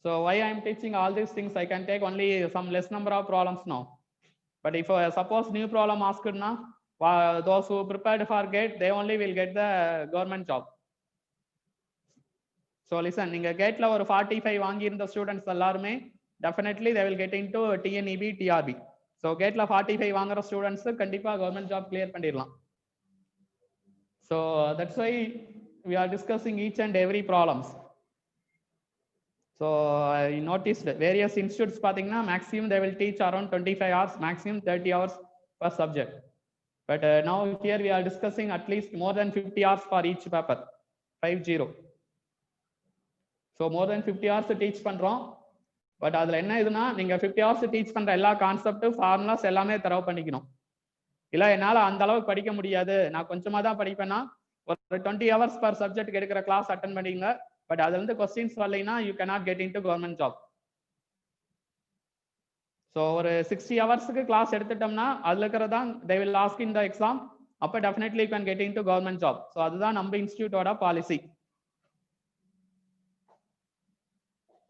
So why I am teaching all these things, I can take only some less number of problems now. But if suppose new problem asked now, those who prepared for GATE, they only will get the government job. So listen, in GATE la or 45 வாங்கி இருந்த students எல்லாருமே definitely they will get into TNEB, TRB. So GATE la 45 வாங்குற students கண்டிப்பா government job clear பண்ணிடலாம். So that's why we are discussing each and every problems. So I noticed various institutes pathina maximum they will teach around 25 hours, maximum 30 hours per subject. But now here we are discussing at least more than 50 hours for each paper, 50. So more than 50 hours teach பண்றோம். But அதுல என்ன இதுனா நீங்க 50 hours teach பண்ற எல்லா concept formulas எல்லாமே தரவு பண்ணிக்கணும். இல்ல என்னால அந்த அளவுக்கு படிக்க முடியாது, நான் கொஞ்சமா தான் படிப்பேன்னா ஒரு 20 hours per subject எடுக்கிற கிளாஸ் அட்டெண்ட் பண்ணீங்க. பட் அதுல இருந்து questions வரலைனா you cannot get into government job. So ஒரு 60 ஹவர்ஸ்க்கு கிளாஸ் எடுத்துட்டோம்னா அதுல இருக்கறதா they will ask in the exam, அப்ப definitely you can get into government job. So அதுதான் நம்ம இன்ஸ்டிடியூட்டோட பாலிசி.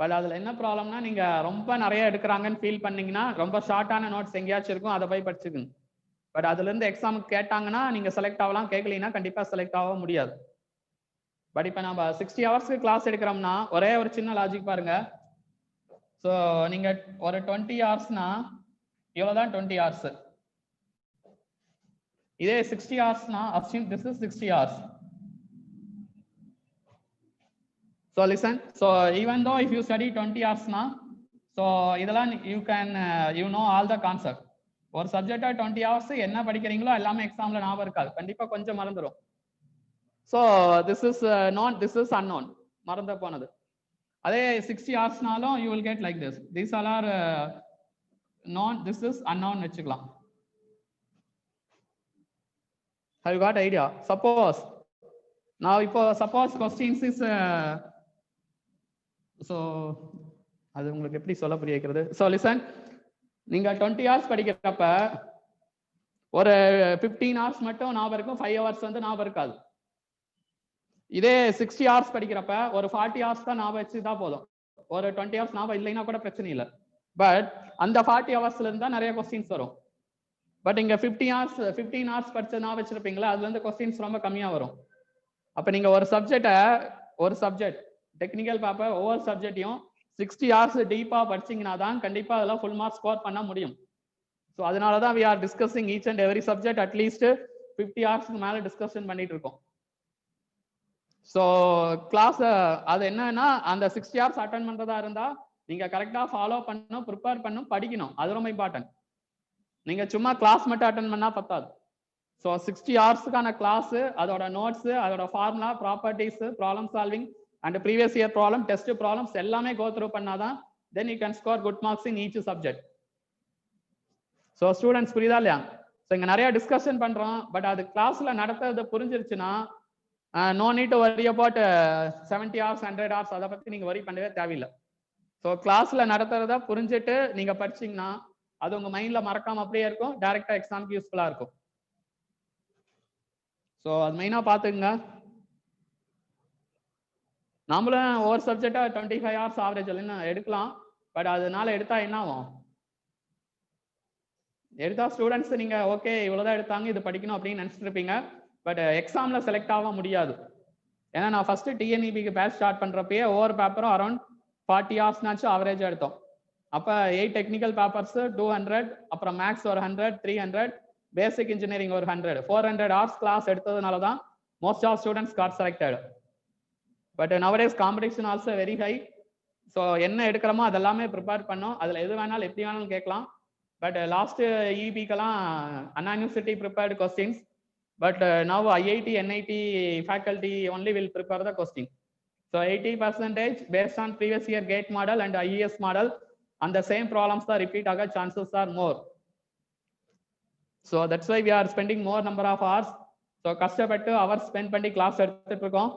பட் அதுல என்ன ப்ராப்ளம்னா நீங்க ரொம்ப நிறைய எடுக்கிறாங்கன்னு ஃபீல் பண்ணீங்கன்னா ரொம்ப ஷார்ட்டான நோட்ஸ் எங்கேயாச்சும் இருக்கும், அதை போய் படிச்சுக்கணும். பட் அதுல இருந்து எக்ஸாமுக்கு கேட்டாங்கன்னா நீங்க செலக்ட் ஆகலாம், கேட்கலீங்கன்னா கண்டிப்பா செலக்ட் ஆக முடியாது. பட் இப்ப நம்ம 60 ஹவர்ஸ்க்கு கிளாஸ் எடுக்கிறோம்னா ஒரே ஒரு சின்ன லாஜிக் பாருங்க. ஸோ நீங்க ஒரு 20 ஹவர்ஸ்னா இவ்வளவுதான் 20 ஹவர்ஸ். இதே 60 ஹவர்ஸ்னா assume this is 60 hours. So listen, so even though if you study 20 hours na, so இதெல்லாம் you can you know all the concept. ஒரு சப்ஜெக்டா 20 hours என்ன படிக்கிறீங்களோ எல்லாமே எக்ஸாம்ல ஞாபகம் இருக்காது, கண்டிப்பா கொஞ்சம் மறந்துடும். So this is known, this is unknown, மறந்து போனது. அதே 60 ஹவர்ஸ்னாலும் you will get like this. These all are known, this is unknown வெச்சுக்கலாம். Have you got idea? Suppose now இப்போ suppose questions is so அது உங்களுக்கு எப்படி சொல்ல புரிய வைக்கிறது. So listen, நீங்க 20 hours படிக்கிறப்ப ஒரு 15 hours மட்டும் ஞாபகம் இருக்கும், 5 hours வந்து ஞாபகம் இருக்காது. இதே 60 hours படிக்கிறப்ப ஒரு 40 hours தான் ஞாபகம் வச்சுதான் போதும், ஒரு 20 hours ஞாபகம் இல்லைன்னா கூட பிரச்சனை இல்லை. பட் அந்த 40 ஹவர்ஸ்ல இருந்தா நிறைய கொஸ்டின்ஸ் வரும். பட் இங்க 15 hours படிச்சு ஞாபகம் வச்சிருப்பீங்களா, அதுல இருந்து கொஸ்டின்ஸ் ரொம்ப கம்மியா வரும். அப்ப நீங்க ஒரு சப்ஜெக்ட் டெக்னிக்கல் பேப்பர் ஒவ்வொரு சப்ஜெக்டையும் 60 hours டீப்பா படிச்சீங்கன்னா தான் கண்டிப்பா அதெல்லாம் ஃபுல் மார்க் ஸ்கோர் பண்ண முடியும். ஸோ அதனாலதான் we are discussing each and every subject at least 50 ஹவர்ஸ்க்கு மேல டிஸ்கஷன் பண்ணிட்டு இருக்கோம். ஸோ கிளாஸ் அது என்னன்னா அந்த 60 hours அட்டெண்ட் பண்றதா இருந்தா நீங்க கரெக்டா ஃபாலோ பண்ணணும், ப்ரிப்பேர் பண்ணணும், படிக்கணும். அது ரொம்ப இம்பார்ட்டன்ட். நீங்க சும்மா கிளாஸ் மட்டும் அட்டென்ட் பண்ணா பத்தாது. ஸோ 60 ஹவர்ஸ்க்கான கிளாஸ், அதோட நோட்ஸ், அதோட formula, properties, problem solving and previous year problem, test problems எல்லாமே கோ த்ரூ பண்ணாதான் then you can score good marks in each subject. So students புரியுதா இல்லையா? ஸோ இங்க நிறைய டிஸ்கஷன் பண்றோம், பட் அது கிளாஸ்ல நடத்துறது புரிஞ்சிருச்சுன்னா no need to worry about 70 hours 100 hours, அதை பத்தி நீங்க வரி பண்ணவே தேவையில்லை. ஸோ கிளாஸ்ல நடத்துறத புரிஞ்சுட்டு நீங்க படிச்சீங்கன்னா அது உங்க மைண்ட்ல மறக்காம அப்படியே இருக்கும், டைரக்டா எக்ஸாம்க்கு யூஸ்ஃபுல்லா இருக்கும். ஸோ அது மெயினா பாத்துக்குங்க. நம்மளும் ஒவ்வொரு சப்ஜெக்டா 25 ஹவர்ஸ் ஆவரேஜ் எடுக்கலாம், பட் அதனால எடுத்தா என்ன ஆகும்? எடுத்தா ஸ்டூடெண்ட்ஸ் நீங்க ஓகே இவ்வளவுதான் எடுத்தாங்க, இது படிக்கணும் அப்படின்னு நினைச்சிட்டு இருப்பீங்க, பட் எக்ஸாம்ல செலக்ட் ஆக முடியாது. ஏன்னா நான் ஃபர்ஸ்ட் டிஎன்இபிக்கு பேட்ச் ஸ்டார்ட் பண்றப்பயே ஒவ்வொரு பேப்பரும் அரௌண்ட் 40 ஹவர்ஸ்னாச்சும் ஆவரேஜா எடுத்தோம். அப்ப 8 டெக்னிக்கல் பேப்பர்ஸ் 200, அப்புறம் மேக்ஸ் ஒரு 100, 300, பேசிக் இன்ஜினியரிங் ஒரு 100, 400 ஹவர்ஸ் கிளாஸ் எடுத்ததுனால தான் most of students got selected. But nowadays competition also very high. So என்ன எடுக்கிறோமோ அதெல்லாமே ப்ரிப்பேர் பண்ணோம், அதுல எது வேணாலும் எப்படி வேணாலும் கேட்கலாம். பட் லாஸ்ட் இபிக்கெல்லாம் Anna university prepared questions, but now IIT NIT faculty only will prepare the question. So 80% based on previous year GATE model and IES model, and the same problems are repeat aga chances are more. So that's why we are spending more number of hours. So கஷ்டப்பட்டு hours spend பண்ணி class எடுத்துட்டு இருக்கோம்.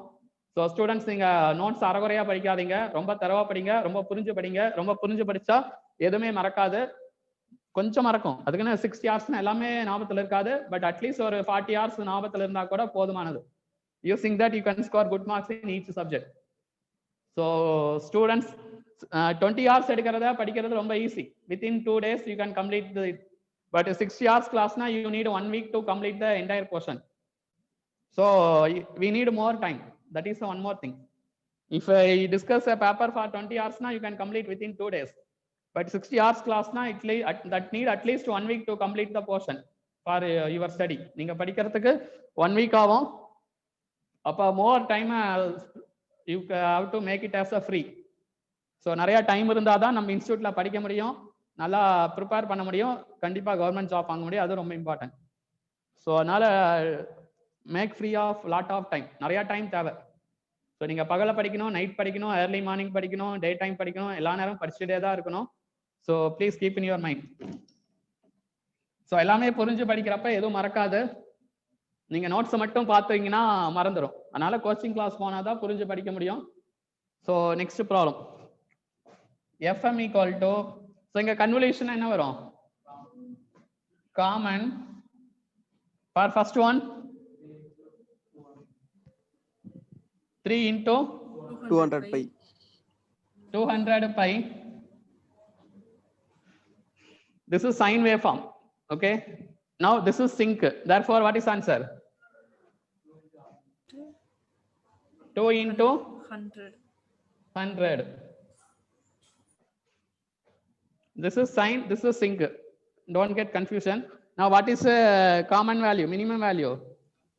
So students நீங்க notes அறகுறையா படிக்காதீங்க, ரொம்ப தரவா படிங்க, ரொம்ப புரிஞ்சு படிங்க. ரொம்ப புரிஞ்சு படிச்சா எதுவுமே மறக்காது, கொஞ்சம் மறக்கும். அதுக்குன்னு 60 ஹவர்ஸ் எல்லாமே ஞாபகத்தில் இருக்காது, பட் அட்லீஸ்ட் ஒரு 40 ஹவர்ஸ் ஞாபகத்தில் இருந்தா கூட போதுமானது. Using that you can score good marks in each subject. So students 20 hours எடுக்கிறத படிக்கிறது ரொம்ப easy. Within 2 days you can complete it. But 60 hours classனா you need 1 week to complete the entire portion. So we need more time. That is one more thing. If I discuss a paper for 20 hours na you can complete within 2 days. But 60 hours class na that need at least 1 week to complete the portion for your study. நீங்க படிக்கிறதுக்கு 1 week ஆகும். அப்ப more time you have to make it as a free. So நிறைய time இருந்தால் தான் நம்ம இன்ஸ்டியூட்ல படிக்க முடியும், நல்லா ப்ரிப்பேர் பண்ண முடியும், கண்டிப்பாக கவர்மெண்ட் ஜாப் வாங்க முடியும். அது ரொம்ப இம்பார்ட்டன்ட். ஸோ அதனால make free of lot of time. நிறைய டைம் தேவை. ஸோ நீங்கள் பகலை படிக்கணும், நைட் படிக்கணும், ஏர்லி மார்னிங் படிக்கணும், டே டைம் படிக்கணும், எல்லா நேரம் படிச்சுட்டே தான் இருக்கணும். So please keep in your mind. So எல்லாமே புரிஞ்சு படிக்கிறப்ப எதுவும் மறக்காது. நீங்க நோட்ஸ் மட்டும் பார்த்தீங்கன்னா மறந்துடும். அதனால கோச்சிங் கிளாஸ் போனாதான் புரிஞ்சு படிக்க முடியும். So next problem fm equal to, so இங்க கன்வல்யூஷன் என்ன வரும்? Common for first one 3 into 200 pi. 200 pi. This is sine waveform. Okay. Now this is sync. Therefore, what is answer? 2 into 100. This is sine, this is sync. Don't get confusion. Now, what is common value, minimum value?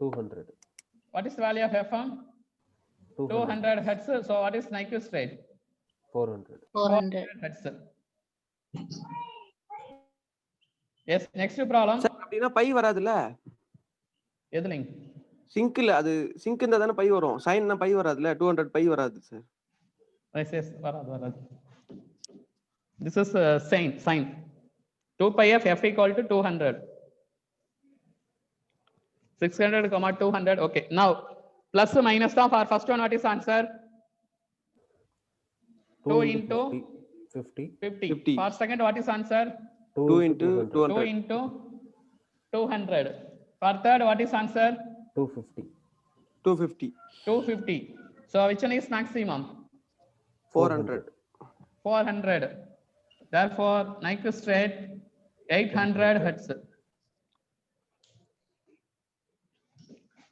200. What is the value of FM? 200 hertz. So, what is Nyquist rate? 400. 400. Hertz. Yes, next problem. Sir அப்படின்னா by வராதுல்ல? எதுலிங்? சிங்க்ல அது sink இருந்தா தானே by வரும். சைன்னா by வராதுல்ல, 200 by வராது sir. Yes, வராது. This is sine. 2 pi of f equal to 200. 600, 200. Okay. Now, plus minus of our first one, what is answer? 2 into 50. For second, what is answer? 2 into 200. 2 into 200. For third, what is answer? 250. 250. 250. So, which one is maximum? 400. 400. Therefore, Nyquist rate 800 hertz.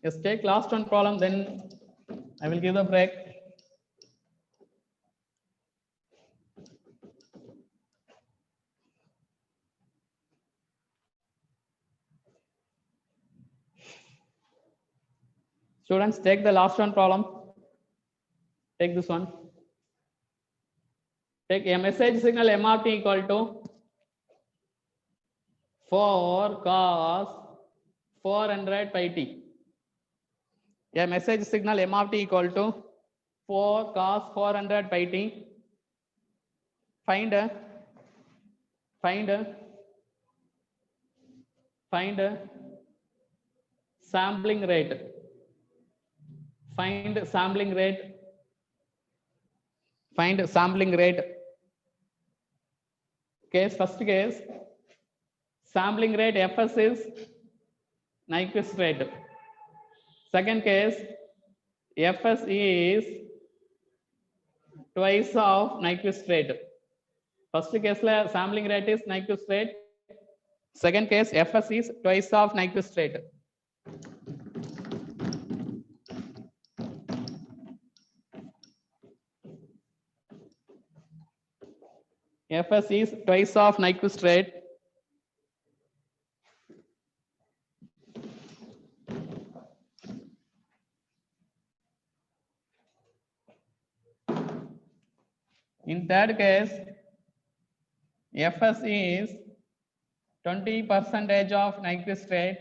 Yes, take last one problem, then I will give the break. Students, take the last one problem. Take this one. take a message signal m of t equal to 4 cos 400 pi t. A message signal m of t equal to 4 cos 400 pi t. Find sampling rate. Find sampling rate. Find sampling rate. Case, first case, sampling rate fs is Nyquist rate. Second case, fs is twice of Nyquist rate. First case la sampling rate is Nyquist rate. Second case, fs is twice of Nyquist rate. fs is twice of Nyquist rate. In third case, fs is 20% of Nyquist rate.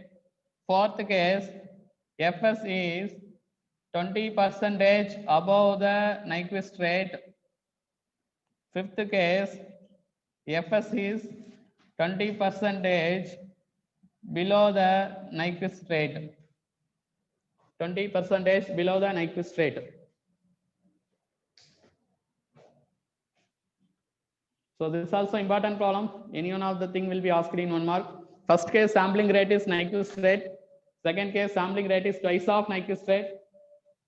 Fourth case, fs is 20% above the Nyquist rate. Fifth case, fs is 20% below the Nyquist rate. 20% below the Nyquist rate. So this is also important problem. Any one of the thing will be asked in 1 mark. First case, sampling rate is Nyquist rate. Second case, sampling rate is twice of Nyquist rate.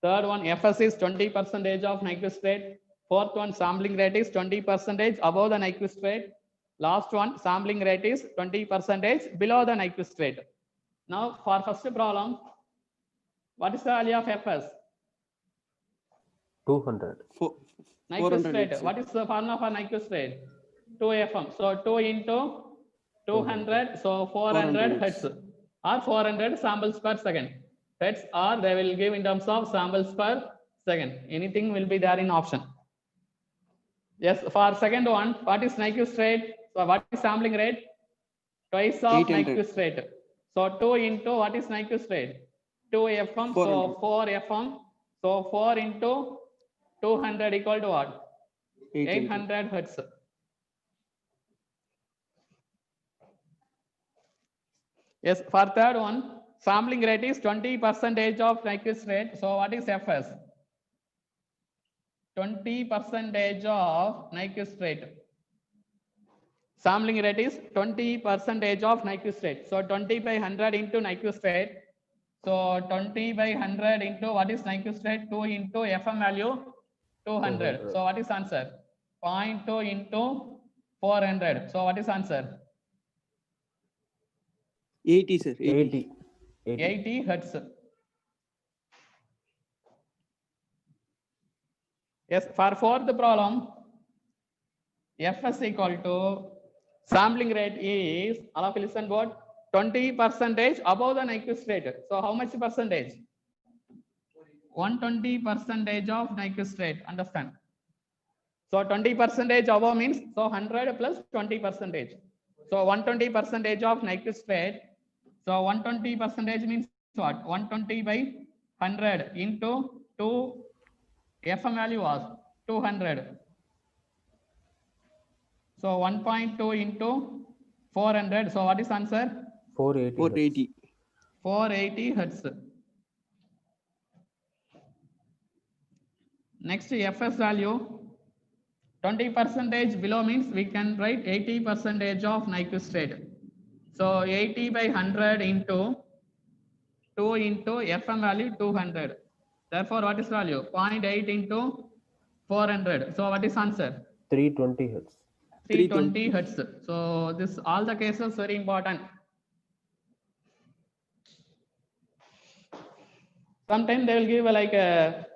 Third one, fs is 20% of Nyquist rate. Fourth one, sampling rate is 20% above the Nyquist rate. Last one, sampling rate is 20% below the Nyquist rate. Now for first problem, what is the value of fs? 200. Nyquist 400 rate. hertz. What is the formula for Nyquist rate? 2fm. So 2 into 200. So 400 hertz or 400 samples per second. Hertz or they will give in terms of samples per second. Anything will be there in option. Yes, for second one, what is Nyquist rate? So what is sampling rate? Twice of 800. Nyquist rate. So 2 into what is Nyquist rate? 2fm. So 4fm. So 4 into 200 equal to what? 800 hertz. Yes, for third one, sampling rate is 20% of Nyquist rate. So what is fs? 20% of Nyquist rate. Sampling rate is 20% of Nyquist rate. So 20 by 100 into Nyquist rate. So 20 by 100 into what is Nyquist rate? 2 into fm value 200. So what is answer? 0.2 into 400. So what is answer? 80, sir. 80. 80 hertz. Yes, for fourth problem, fs equal to sampling rate is, all of you listen what? 20% above the Nyquist rate. So how much percentage? 120% of Nyquist rate. Understand? So 20% above means so 100 plus 20%. So 120% of Nyquist rate. So 120% means what? 120 by 100 into 2. fm value was 200. So 1.2 into 400. So what is answer? 480. 480 hertz. Next, fs value 20% below means we can write 80% of Nyquist rate. So 80 by 100 into 2 into fm value 200. Therefore, what is value? 0.8 into 400. So what is answer? 320 hertz. 320 hertz. So this all the cases very important. Sometimes they will give like a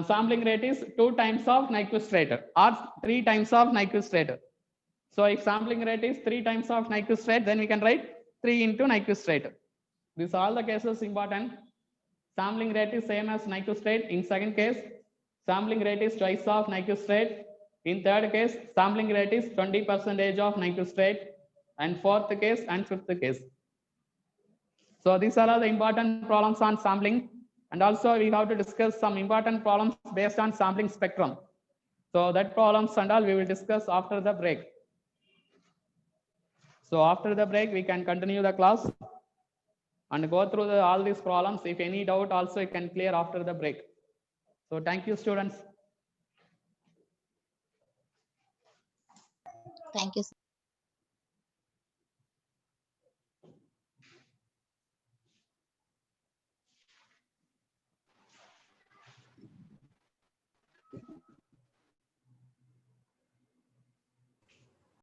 sampling rate is 2 times of Nyquist rate or 3 times of Nyquist rate. So if sampling rate is 3 times of Nyquist rate, then we can write 3 into Nyquist rate. These all the cases important. Sampling rate is same as Nyquist rate. In second case, sampling rate is twice of Nyquist rate. In third case, sampling rate is 20% of nitrate, and fourth case and fifth case. So these are all the important problems on sampling, and also we have to discuss some important problems based on sampling spectrum. So that problems and all we will discuss after the break. So after the break, we can continue the class and go through all these problems. If any doubt also, you can clear after the break. So thank you, students. Thank you.